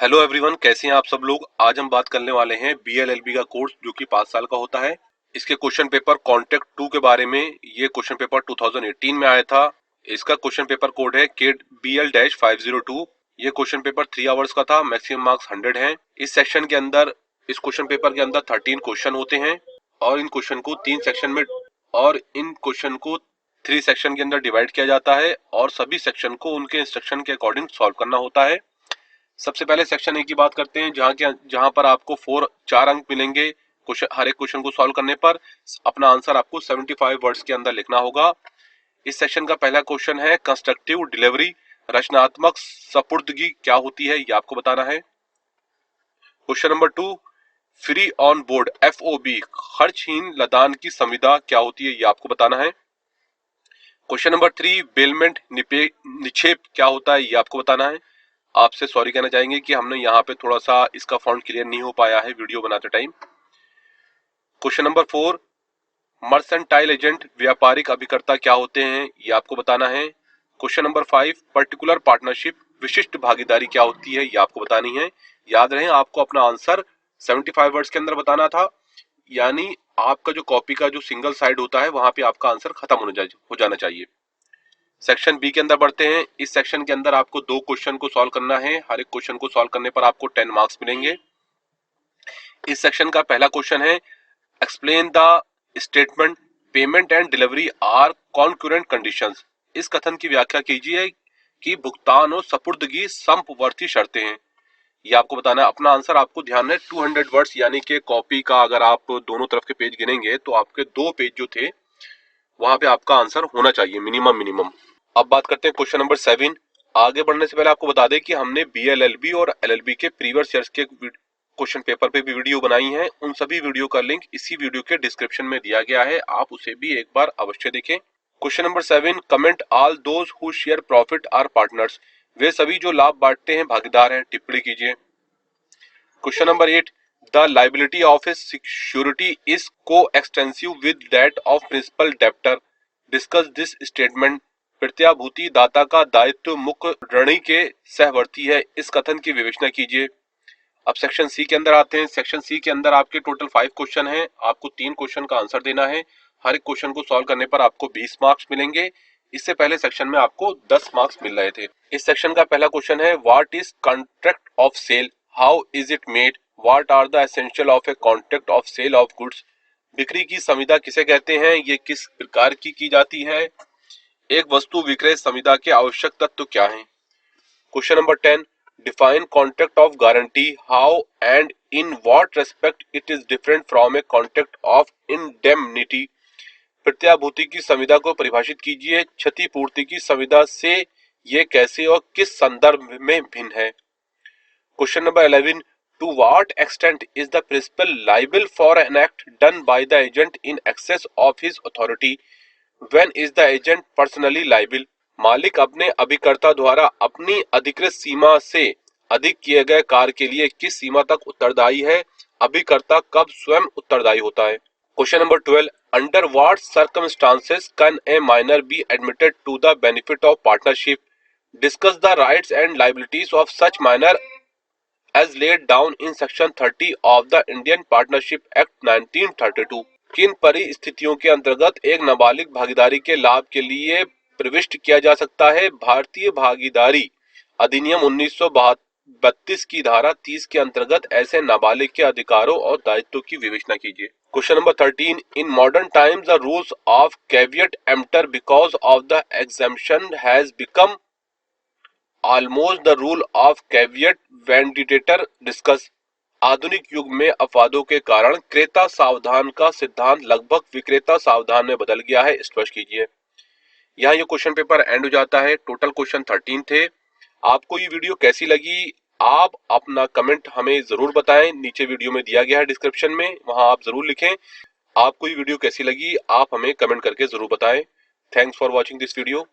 Hello everyone, कैसे हैं आप सब लोग। आज हम बात करने वाले हैं बीएलएलबी का कोर्स जो कि 5 साल का होता है। इसके क्वेश्चन पेपर कॉन्टेक्ट 2 के बारे में। ये क्वेश्चन पेपर 2018 में आया था। इसका क्वेश्चन पेपर कोड है केट BL-502। ये क्वेश्चन पेपर 3 आवर्स का था। मैक्सिमम मार्क्स 100 हैं। इस क्वेश्चन पेपर के अंदर 13 क्वेश्चन होते हैं और इन क्वेश्चन को 3 सेक्शन के अंदर डिवाइड किया जाता है और सभी सेक्शन को उनके इंस्ट्रक्शन के अकॉर्डिंग सॉल्व करना होता है। सबसे पहले सेक्शन ए की बात करते हैं, जहां पर आपको 4 अंक मिलेंगे। हर एक क्वेश्चन को सॉल्व करने पर अपना आंसर आपको 75 वर्ड्स के अंदर लिखना होगा। इस सेक्शन का पहला क्वेश्चन है कंस्ट्रक्टिव डिलीवरी, रचनात्मक सपुर्दगी क्या होती है, ये आपको बताना है। Question number 2, free on board FOB, खर्चहीन लदान की संविदा क्या होती है, ये आपको बताना है। क्वेश्चन नंबर 3, बेलमेंट निक्षेप क्या होता है, ये आपको बताना है। आपसे सॉरी कहना चाहेंगे कि हमने यहाँ पे थोड़ा सा इसका फॉन्ट क्लियर नहीं हो पाया है वीडियो बनाते time. Question number 4, mercantile agent व्यापारिक अभिकर्ता क्या होते हैं, ये आपको बताना है। क्वेश्चन नंबर 5, पर्टिकुलर पार्टनरशिप विशिष्ट भागीदारी क्या होती है, ये आपको बतानी है। याद रहे आपको अपना आंसर 75 वर्ड्स के अंदर बताना था, यानी आपका जो कॉपी का जो सिंगल साइड होता है वहां पे आपका आंसर खत्म हो जाना चाहिए। सेक्शन बी के अंदर बढ़ते हैं। इस सेक्शन के अंदर आपको 2 क्वेश्चन को सॉल्व करना है। हर एक क्वेश्चन को सॉल्व करने पर आपको 10 मार्क्स मिलेंगे। इस सेक्शन का पहला क्वेश्चन है explain the statement payment and delivery are concurrent conditions. इस कथन की व्याख्या कीजिए कि भुगतान और सपुर्दगी समवर्ती शर्तें हैं। ये आपको बताना है। अपना आंसर आपको ध्यान है 200 वर्ड्स, यानी कि कॉपी का अगर आप दोनों तरफ के पेज गिनेंगे तो आपके 2 पेज जो थे वहां पे आपका आंसर होना चाहिए मिनिमम। अब बात करते हैं क्वेश्चन नंबर 7। आगे बढ़ने से पहले आपको बता दें कि हमने BLLB और LLB के प्रीवियस ईयर्स के क्वेश्चन पेपर पे भी वीडियो बनाई है। उन सभी वीडियो का लिंक इसी वीडियो के डिस्क्रिप्शन में दिया गया है, आप उसे भी एक बार अवश्य देखें। Question number 7, comment all those who share profit are partners. वे सभी जो लाभ बांटते हैं भागीदार हैं, टिप्पणी कीजिए। Question number 8, the liability of a security is coextensive with that of principal debtor. Discuss this statement. प्रत्याभूति दाता का दायित्व मुख्य ऋणी के सहवर्ती है, इस कथन की विवेचना कीजिए। अब सेक्शन सी के अंदर आते हैं। सेक्शन सी के अंदर आपके टोटल 5 क्वेश्चन हैं। आपको 3 क्वेश्चन का आंसर देना है। हर एक क्वेश्चन को सॉल्व करने पर आपको 20 मार्क्स मिलेंगे। इससे पहले सेक्शन में आपको 10 मार्क्स मिल रहे थे। इस सेक्शन का पहला क्वेश्चन है what is contract of sale, how is it made, what are the essential of a contract of sale of goods. बिक्री की संविदा किसे कहते हैं, ये किस प्रकार की जाती है। एक वस्तु विक्रय संविदा के आवश्यक तत्व क्या हैं। Question number 10, define contract of guarantee, how and in what respect it is different from a contract of indemnity. प्रत्याभूति की संविदा को परिभाषित कीजिए। क्षतिपूर्ति की संविदा से ये कैसे और किस संदर्भ में भिन्न है। Question number 11, to what extent is the principal liable for an act done by the agent in excess of his authority, when is the agent personally liable. मालिक अपने अभिकर्ता द्वारा अपनी अधिकृत सीमा से अधिक किए गए कार्य के लिए किस सीमा तक उत्तरदायी है, अभिकर्ता कब स्वयं उत्तरदायी होता है। Question number 12, under what circumstances can a minor be admitted to the benefit of partnership. Discuss the rights and liabilities of such minor as laid down in section 30 of the Indian Partnership Act 1932। किन परिस्थितियों के अंतर्गत एक नाबालिग भागीदारी के लाभ के लिए प्रविष्ट किया जा सकता है। भारतीय भागीदारी अधिनियम 1932 की धारा 30 के अंतर्गत ऐसे नाबालिग के अधिकारों और दायित्वों की विवेचना कीजिए। Question number 13, in modern times the rules of caveat emptor because of the exemption has become almost the rule of caveat venditor. Discuss. आधुनिक युग में अपवादों के कारण क्रेता सावधान का सिद्धांत लगभग विक्रेता सावधान में बदल गया है, स्पष्ट कीजिए। यहाँ ये क्वेश्चन पेपर एंड हो जाता है। टोटल क्वेश्चन 13 थे। आपको ये वीडियो कैसी लगी, आप अपना कमेंट हमें जरूर बताएं। नीचे वीडियो में दिया गया है डिस्क्रिप्शन में, वहां आप जरूर लिखें आपको ये वीडियो कैसी लगी, आप हमें कमेंट करके जरूर बताएं। Thanks for watching this video.